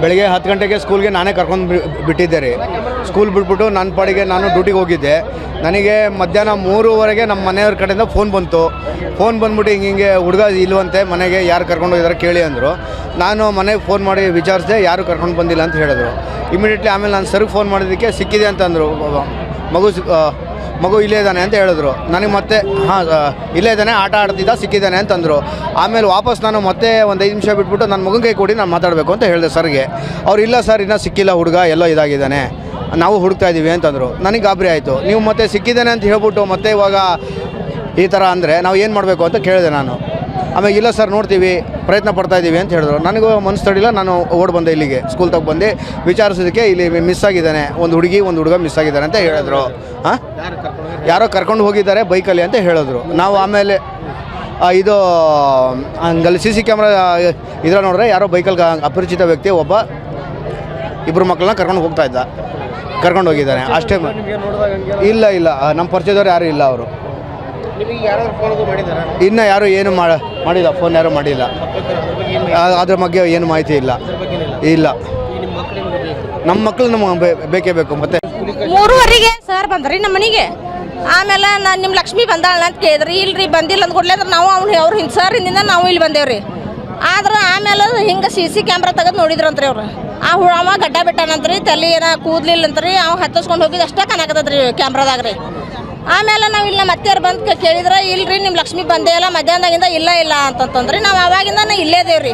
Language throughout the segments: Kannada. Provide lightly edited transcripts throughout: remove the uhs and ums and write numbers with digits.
ಬೆಳಿಗ್ಗೆ 10 ಗಂಟೆಗೆ ಸ್ಕೂಲ್ಗೆ ನಾನೇ ಕರ್ಕೊಂಡು ಬಿಟ್ಟಿದ್ದೆ ರೀ. ಸ್ಕೂಲ್ ಬಿಟ್ಬಿಟ್ಟು ನನ್ನ ಪಾಡಿಗೆ ನಾನು ಡ್ಯೂಟಿಗೆ ಹೋಗಿದ್ದೆ. ನನಗೆ ಮಧ್ಯಾಹ್ನ 3:00ವರೆಗೆ ನಮ್ಮ ಮನೆಯವ್ರ ಕಡೆಯಿಂದ ಫೋನ್ ಬಂತು. ಫೋನ್ ಬಂದ್ಬಿಟ್ಟು ಹಿಂಗೆ ಹುಡುಗ ಇಲ್ವಂತೆ, ಮನೆಗೆ ಯಾರು ಕರ್ಕೊಂಡು ಹೋಗಿದ್ದಾರೆ ಕೇಳಿ ಅಂದರು. ನಾನು ಮನೆಗೆ ಫೋನ್ ಮಾಡಿ ವಿಚಾರಿಸಿದೆ, ಯಾರು ಕರ್ಕೊಂಡು ಬಂದಿಲ್ಲ ಅಂತ ಹೇಳಿದ್ರು. ಇಮಿಡಿಯೇಟ್ಲಿ ಆಮೇಲೆ ನಾನು ಸರ್ಗೆ ಫೋನ್ ಮಾಡಿದ್ದಕ್ಕೆ ಸಿಕ್ಕಿದೆ ಅಂತಂದರು. ಮಗು ಇಲ್ಲೇ ಇದ್ದಾನೆ ಅಂತ ಹೇಳಿದ್ರು. ನನಗೆ ಮತ್ತೆ ಇಲ್ಲೇ ಇದ್ದಾನೆ, ಆಟ ಆಡ್ತಿದ್ದ, ಸಿಕ್ಕಿದ್ದಾನೆ ಅಂತಂದರು. ಆಮೇಲೆ ವಾಪಸ್ ನಾನು ಮತ್ತೆ ಒಂದು 5 ನಿಮಿಷ ಬಿಟ್ಬಿಟ್ಟು ನನ್ನ ಮಗನ ಕೈ ಕೊಡಿ, ನಾನು ಮಾತಾಡಬೇಕು ಅಂತ ಹೇಳಿದೆ ಸರ್ಗೆ. ಅವ್ರು ಇಲ್ಲ ಸರ್, ಇನ್ನೂ ಸಿಕ್ಕಿಲ್ಲ ಹುಡುಗ, ಎಲ್ಲೋ ಇದಾಗಿದ್ದಾನೆ, ನಾವು ಹುಡುಕ್ತಾ ಇದ್ದೀವಿ ಅಂತಂದರು. ನನಗೆ ಗಾಬರಿ ಆಯಿತು. ನೀವು ಮತ್ತೆ ಸಿಕ್ಕಿದ್ದಾನೆ ಅಂತ ಹೇಳ್ಬಿಟ್ಟು ಮತ್ತೆ ಇವಾಗ ಈ ಥರ ಅಂದರೆ ನಾವು ಏನು ಮಾಡಬೇಕು ಅಂತ ಕೇಳಿದೆ ನಾನು. ಆಮೇಲೆ ಇಲ್ಲ ಸರ್, ನೋಡ್ತೀವಿ, ಪ್ರಯತ್ನ ಪಡ್ತಾಯಿದ್ದೀವಿ ಅಂತ ಹೇಳಿದ್ರು. ನನಗೂ ಮನಸ್ಸು ತಡಿಲ್ಲ, ನಾನು ಓಡಿ ಬಂದೆ ಇಲ್ಲಿಗೆ. ಸ್ಕೂಲ್ ತಗ ಬಂದು ವಿಚಾರಿಸೋದಕ್ಕೆ ಇಲ್ಲಿ ಮಿಸ್ ಆಗಿದ್ದಾನೆ, ಒಂದು ಹುಡುಗಿ ಒಂದು ಹುಡುಗ ಮಿಸ್ ಆಗಿದ್ದಾನೆ ಅಂತ ಹೇಳಿದ್ರು. ಯಾರೋ ಕರ್ಕೊಂಡು ಹೋಗಿದ್ದಾರೆ ಬೈಕಲ್ಲಿ ಅಂತ ಹೇಳಿದ್ರು. ನಾವು ಆಮೇಲೆ ಇದು ಹಂಗಲ್ಲಿ CC ಕ್ಯಾಮ್ರಾ ಇದ್ರ ನೋಡಿದ್ರೆ ಯಾರೋ ಬೈಕಲ್ಲಿ ಅಪರಿಚಿತ ವ್ಯಕ್ತಿ ಒಬ್ಬ 2 ಮಕ್ಕಳನ್ನ ಕರ್ಕೊಂಡು ಹೋಗಿದ್ದಾನೆ ಅಷ್ಟೇ. ಇಲ್ಲ ನಮ್ಮ ಪರಿಚಯದವ್ರು ಯಾರೂ ಇಲ್ಲ. ಅವರು ಇನ್ನು ಯಾರು ಏನು ಮಾಡಿಲ್ಲ, ಫೋನ್ ಯಾರೂ ಮಾಡಿಲ್ಲ. ಅದ್ರ ಬಗ್ಗೆ ಏನು ಮಾಹಿತಿ ಇಲ್ಲ. ನಮ್ಮ ಮಕ್ಕಳು ನಮಗೆ ಬೇಕೇ ಬೇಕು. ಮತ್ತೆ 3:30ಗೆ ಸರ್ ಬಂದ್ರಿ ನಮ್ಮ ಮನೆಗೆ. ಆಮೇಲೆ ನಾನು ನಿಮ್ಮ ಲಕ್ಷ್ಮಿ ಬಂದಾಳ ಅಂತ ಕೇಳಿದ್ರಿ. ಇಲ್ರಿ ಬಂದಿಲ್ಲ ಅಂದ್ ಕೊಡ್ಲಿ ಅಂದ್ರೆ ನಾವು ಅವ್ರು ಸರ್ ಹಿಂದಿಂದ ನಾವು ಇಲ್ಲಿ ಬಂದೇವ್ರಿ. ಆದ್ರೆ ಆಮೇಲೆ ಹಿಂಗೆ CC ಕ್ಯಾಮ್ರಾ ತೆಗೆದು ನೋಡಿದ್ರಂತ್ರಿ ಅವ್ರು. ಅವ ಗಡ್ಡ ಬಿಟ್ಟಾನಂತ್ರಿ, ತಲೆ ಏನ ಕೂದ್ಲಿಲ್ಲಂತ್ರಿ, ಅವ ಹತ್ತಿಸ್ಕೊಂಡು ಹೋಗಿದ್ದು ಅಷ್ಟೇ ಕಾಣಕತ್ತದ್ರಿ ಕ್ಯಾಮ್ರಾದಾಗ ರೀ. ಆಮೇಲೆ ನಾವು ಇಲ್ಲಿ ಮತ್ತೆ ಬಂದು ಕೇಳಿದ್ರೆ ಇಲ್ರಿ ನಿಮ್ಮ ಲಕ್ಷ್ಮಿ ಬಂದೇ ಇಲ್ಲ, ಮಧ್ಯಾಹ್ನದಾಗಿಂದ ಇಲ್ಲ ಅಂತಂತಂದ್ರಿ. ನಾವು ಅವಾಗಿಂದ ಇಲ್ಲೇ ದೇವ್ರಿ.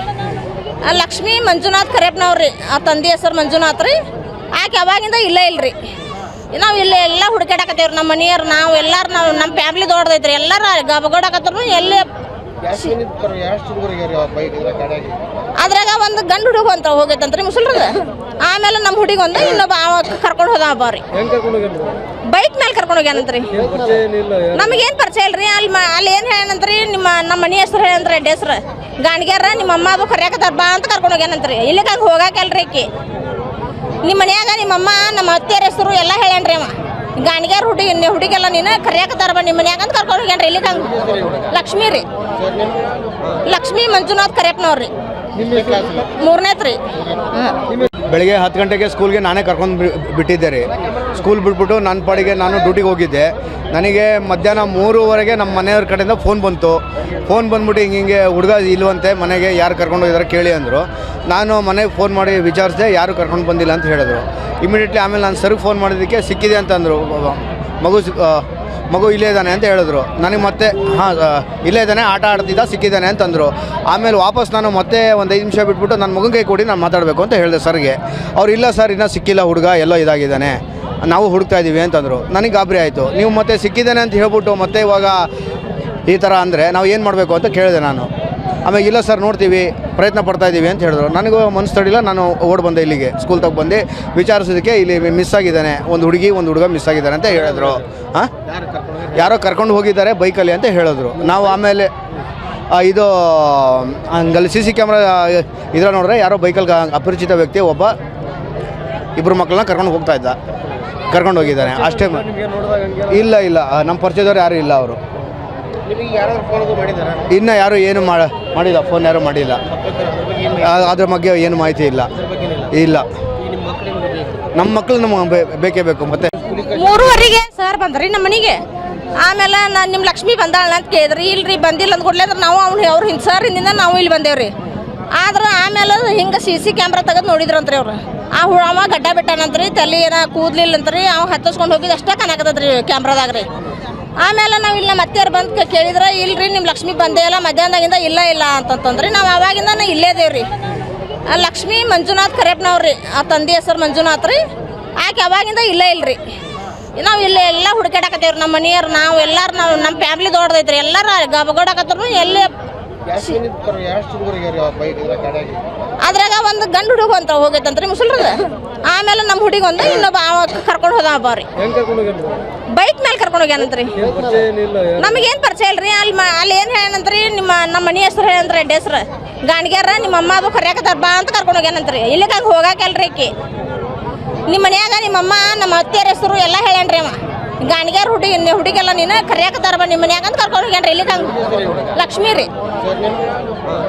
ಲಕ್ಷ್ಮಿ ಮಂಜುನಾಥ್ ಕರೆಪ್ನವ್ರಿ, ಆ ತಂದೆ ಹೆಸರು ಮಂಜುನಾಥ್ ರೀ. ಆಕೆ ಅವಾಗಿಂದ ಇಲ್ಲೇ ಇಲ್ರಿ. ನಾವು ಇಲ್ಲೇ ಎಲ್ಲ ಹುಡುಕಾಡಕತ್ತೇವ್ರಿ. ನಮ್ಮ ಮನೆಯವ್ರು ನಾವು ಎಲ್ಲರೂ ನಮ್ಮ ಫ್ಯಾಮ್ಲಿ ದೊಡ್ಡದೈತ್ರಿ. ಎಲ್ಲರೂ ಗಬಗೋಡಕತ್ತರು. ಎಲ್ಲೇ ಅದ್ರಾಗ ಒಂದು ಗಂಡು ಹುಡುಗ ಅಂತ ಹೋಗೈತಂತ್ರಿ ಮುಸಲ್ರದ. ಆಮೇಲೆ ನಮ್ಮ ಹುಡುಗ ಒಂದು ಇನ್ನೊಬ್ಬ ಕರ್ಕೊಂಡು ಹೋದ ಬಾರಿ ಬೈಕ್ ಮೇಲೆ ಕರ್ಕೊಂಡು ಹೋಗ್ಯಾನಂತ್ರಿ. ನಮಗೇನು ಪರಿಚಯ ಇಲ್ರಿ. ಅಲ್ಲಿ ಏನು ಹೇಳಂತ್ರಿ, ನಮ್ಮ ಮನೆ ಹೆಸರು ಹೇಳಂತ್ರಿ, ಅಡ್ಡ ಹೆಸ್ರು ಗಾಣಿಗ್ಯಾರ, ನಿಮ್ಮ ಅಮ್ಮ ಅದು ಕರ್ಯಾಕತ್ತಾರ ಬಾ ಅಂತ ಕರ್ಕೊಂಡು ಹೋಗ್ಯಾನಂತ್ರಿ. ಇಲ್ಲಿಗೆ ಹೋಗಾಕಲ್ರಿ ಆಕಿ. ನಿಮ್ಮ ಮನ್ಯಾಗ ನಿಮ್ಮಮ್ಮ ನಮ್ಮ ಅತ್ತೆಯರ ಹೆಸರು ಎಲ್ಲ ಹೇಳೇನ್ರಿ. ಅವ ಗಾಣಿಗ್ಯಾರ ಹುಡುಗೆಲ್ಲ ನೀನು ಕರ್ಯಾಕತ್ತಾರ ಬಾ ನಿಮ್ಮ ಮನ್ಯಾಗ ಅಂತ ಕರ್ಕೊಂಡು ಹೋಗ್ಯಾನ್ರಿ. ಇಲ್ಲಿಗೆ ಲಕ್ಷ್ಮೀ ರೀ, ಲಕ್ಷ್ಮಿ ಮಂಜುನಾಥ್ ಕರೆಪ್ನವ್ರಿ, 3ನೇತ್ ರೀ. ಬೆಳಿಗ್ಗೆ 10 ಗಂಟೆಗೆ ಸ್ಕೂಲ್ಗೆ ನಾನೇ ಕರ್ಕೊಂಡು ಬಿಟ್ಟಿದ್ದೆ ರೀ. ಸ್ಕೂಲ್ ಬಿಟ್ಬಿಟ್ಟು ನನ್ನ ಪಾಡಿಗೆ ನಾನು ಡ್ಯೂಟಿಗೆ ಹೋಗಿದ್ದೆ. ನನಗೆ ಮಧ್ಯಾಹ್ನ 3:00ವರೆಗೆ ನಮ್ಮ ಮನೆಯವ್ರ ಕಡೆಯಿಂದ ಫೋನ್ ಬಂತು. ಫೋನ್ ಬಂದ್ಬಿಟ್ಟು ಹಿಂಗೆ ಹುಡುಗ ಇಲ್ವಂತೆ, ಮನೆಗೆ ಯಾರು ಕರ್ಕೊಂಡು ಹೋಗಿದ್ದಾರೆ ಕೇಳಿ ಅಂದರು. ನಾನು ಮನೆಗೆ ಫೋನ್ ಮಾಡಿ ವಿಚಾರಿಸಿದೆ, ಯಾರು ಕರ್ಕೊಂಡು ಬಂದಿಲ್ಲ ಅಂತ ಹೇಳಿದ್ರು. ಇಮಿಡಿಯೇಟ್ಲಿ ಆಮೇಲೆ ನಾನು ಸರ್ಗೆ ಫೋನ್ ಮಾಡಿದ್ದಕ್ಕೆ ಸಿಕ್ಕಿದೆ ಅಂತಂದರು. ಮಗು ಇಲ್ಲೇ ಇದ್ದಾನೆ ಅಂತ ಹೇಳಿದ್ರು. ನನಗೆ ಮತ್ತೆ ಇಲ್ಲೇ ಇದ್ದಾನೆ, ಆಟ ಆಡ್ತಿದ್ದ, ಸಿಕ್ಕಿದ್ದಾನೆ ಅಂತಂದರು. ಆಮೇಲೆ ವಾಪಸ್ ನಾನು ಮತ್ತೆ ಒಂದು 5 ನಿಮಿಷ ಬಿಟ್ಬಿಟ್ಟು ನನ್ನ ಮಗನ ಕೈ ಕೊಡಿ, ನಾನು ಮಾತಾಡಬೇಕು ಅಂತ ಹೇಳಿದೆ ಸರ್ಗೆ. ಅವ್ರು ಇಲ್ಲ ಸರ್, ಇನ್ನೂ ಸಿಕ್ಕಿಲ್ಲ ಹುಡುಗ, ಎಲ್ಲೋ ಇದಾಗಿದ್ದಾನೆ, ನಾವು ಹುಡುಕ್ತಾ ಇದ್ದೀವಿ ಅಂತಂದರು. ನನಗೆ ಗಾಬರಿ ಆಯಿತು. ನೀವು ಮತ್ತೆ ಸಿಕ್ಕಿದ್ದಾನೆ ಅಂತ ಹೇಳ್ಬಿಟ್ಟು ಮತ್ತೆ ಇವಾಗ ಈ ಥರ ಅಂದರೆ ನಾವು ಏನು ಮಾಡಬೇಕು ಅಂತ ಕೇಳಿದೆ ನಾನು. ಆಮೇಲೆ ಇಲ್ಲ ಸರ್, ನೋಡ್ತೀವಿ, ಪ್ರಯತ್ನ ಪಡ್ತಾಯಿದ್ದೀವಿ ಅಂತ ಹೇಳಿದ್ರು. ನನಗೂ ಮನಸ್ಸು ತಡಿಲ್ಲ, ನಾನು ಓಡಿ ಬಂದೆ ಇಲ್ಲಿಗೆ. ಸ್ಕೂಲ್ ತಗ ಬಂದು ವಿಚಾರಿಸೋದಕ್ಕೆ ಇಲ್ಲಿ ಮಿಸ್ ಆಗಿದ್ದಾನೆ, ಒಂದು ಹುಡುಗಿ ಒಂದು ಹುಡುಗ ಮಿಸ್ ಆಗಿದ್ದಾನೆ ಅಂತ ಹೇಳಿದ್ರು. ಯಾರೋ ಕರ್ಕೊಂಡು ಹೋಗಿದ್ದಾರೆ ಬೈಕಲ್ಲಿ ಅಂತ ಹೇಳಿದ್ರು. ನಾವು ಆಮೇಲೆ ಇದು ಹಂಗಲ್ಲಿ CC ಕ್ಯಾಮ್ರಾ ಇದ್ರ ನೋಡಿದ್ರೆ ಯಾರೋ ಬೈಕಲ್ಲಿ ಅಪರಿಚಿತ ವ್ಯಕ್ತಿ ಒಬ್ಬ 2 ಮಕ್ಕಳನ್ನ ಕರ್ಕೊಂಡು ಹೋಗಿದ್ದಾನೆ ಅಷ್ಟೇ. ಇಲ್ಲ ನಮ್ಮ ಪರಿಚಯದವ್ರು ಯಾರೂ ಇಲ್ಲ. ಅವರು ಇನ್ನು ಯಾರು ಏನು ಮಾಡಿಲ್ಲ, ಫೋನ್ ಯಾರೂ ಮಾಡಿಲ್ಲ. ಅದ್ರ ಬಗ್ಗೆ ಏನು ಮಾಹಿತಿ ಇಲ್ಲ. ನಮ್ಮ ಮಕ್ಕಳು ನಮಗೆ ಬೇಕೇ ಬೇಕು. ಮತ್ತೆ 3:30ಗೆ ಸರ್ ಬಂದ್ರಿ ನಮ್ಮ ಮನೆಗೆ. ಆಮೇಲೆ ನಾನು ನಿಮ್ಮ ಲಕ್ಷ್ಮಿ ಬಂದಾಳ ಅಂತ ಕೇಳಿದ್ರಿ. ಇಲ್ರಿ ಬಂದಿಲ್ಲ ಅಂದ್ ಕೊಡ್ಲಿ ಅಂದ್ರೆ ನಾವು ಅವ್ರು ಸರ್ ಹಿಂದಿಂದ ನಾವು ಇಲ್ಲಿ ಬಂದೇವ್ರಿ. ಆದ್ರೆ ಆಮೇಲೆ ಹಿಂಗೆ CC ಕ್ಯಾಮ್ರಾ ತೆಗೆದು ನೋಡಿದ್ರಂತ್ರಿ ಅವ್ರು. ಅವ ಗಡ್ಡ ಬಿಟ್ಟಾನಂತ್ರಿ, ತಲೆ ಏನ ಕೂದ್ಲಿಲ್ಲಂತ್ರಿ, ಅವ ಹತ್ತಿಸ್ಕೊಂಡು ಹೋಗಿದ್ದು ಅಷ್ಟೇ ಕಾಣಕತ್ತದ್ರಿ ಕ್ಯಾಮ್ರಾದಾಗ ರೀ. ಆಮೇಲೆ ನಾವು ಇಲ್ಲಿ ಮತ್ತೆ ಬಂದು ಕೇಳಿದ್ರೆ ಇಲ್ರಿ ನಿಮ್ಮ ಲಕ್ಷ್ಮಿ ಬಂದೇ ಇಲ್ಲ, ಮಧ್ಯಾಹ್ನದಾಗಿಂದ ಇಲ್ಲ ಅಂತಂತಂದ್ರಿ. ನಾವು ಅವಾಗಿಂದ ಇಲ್ಲೇ ದೇವ್ರಿ. ಲಕ್ಷ್ಮಿ ಮಂಜುನಾಥ್ ಕರೆಪ್ನವ್ರಿ, ಆ ತಂದೆ ಹೆಸರು ಮಂಜುನಾಥ್ ರೀ. ಆಕೆ ಅವಾಗಿಂದ ಇಲ್ಲೇ ಇಲ್ರಿ. ನಾವು ಇಲ್ಲೇ ಎಲ್ಲ ಹುಡುಕಾಡಕತ್ತೇವ್ರಿ. ನಮ್ಮ ಮನೆಯವ್ರು ನಾವು ಎಲ್ಲರೂ ನಮ್ಮ ಫ್ಯಾಮ್ಲಿ ದೊಡ್ಡದೈತ್ರಿ. ಎಲ್ಲರೂ ಗಬಗೋಡಕತ್ತರು. ಎಲ್ಲೇ ಅದ್ರಾಗ ಒಂದು ಗಂಡು ಹುಡುಗ ಅಂತ ಹೋಗೈತಂತ್ರಿ ಮುಸಲ್ರದ. ಆಮೇಲೆ ನಮ್ಮ ಹುಡುಗ ಒಂದು ಇನ್ನೊಬ್ಬ ಕರ್ಕೊಂಡು ಹೋದ ಬಾರಿ ಬೈಕ್ ಮೇಲೆ ಕರ್ಕೊಂಡು ಹೋಗ್ಯಾನಂತ್ರಿ. ನಮಗೇನು ಪರಿಚಯ ಇಲ್ರಿ. ಅಲ್ಲಿ ಏನು ಹೇಳಂತ್ರಿ, ನಮ್ಮ ಮನೆ ಹೆಸರು ಹೇಳಂತ್ರಿ, ಅಡ್ಡ ಹೆಸ್ರು ಗಾಣಿಗ್ಯಾರ, ನಿಮ್ಮ ಅಮ್ಮ ಅದು ಕರ್ಯಾಕತ್ತಾರ ಬಾ ಅಂತ ಕರ್ಕೊಂಡು ಹೋಗ್ಯಾನಂತ್ರಿ. ಇಲ್ಲಿಗೆ ಹೋಗಾಕಲ್ರಿ ಆಕಿ. ನಿಮ್ಮ ಮನ್ಯಾಗ ನಿಮ್ಮಮ್ಮ ನಮ್ಮ ಅತ್ತೆಯರ ಹೆಸರು ಎಲ್ಲ ಹೇಳೇನ್ರಿ. ಅವ ಗಾಣಿಗ್ಯಾರ ಹುಡುಗೆಲ್ಲ ನೀನು ಕರ್ಯಾಕತ್ತಾರ ಬಾ ನಿಮ್ಮ ಮನ್ಯಾಗ ಅಂತ ಕರ್ಕೊಂಡು ಹೋಗ್ಯಾನ್ರಿ. ಇಲ್ಲಿಗೆ ಲಕ್ಷ್ಮೀ ರೀ,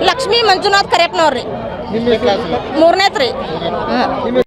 ಲಕ್ಷ್ಮಿ ಮಂಜುನಾಥ್ ಕರೆಪ್ನವ್ರಿ, ನಿಮ್ಮ ಕ್ಲಾಸ್ ಮೂರನೇತ್ರಿ. ನಿಮ್ಮ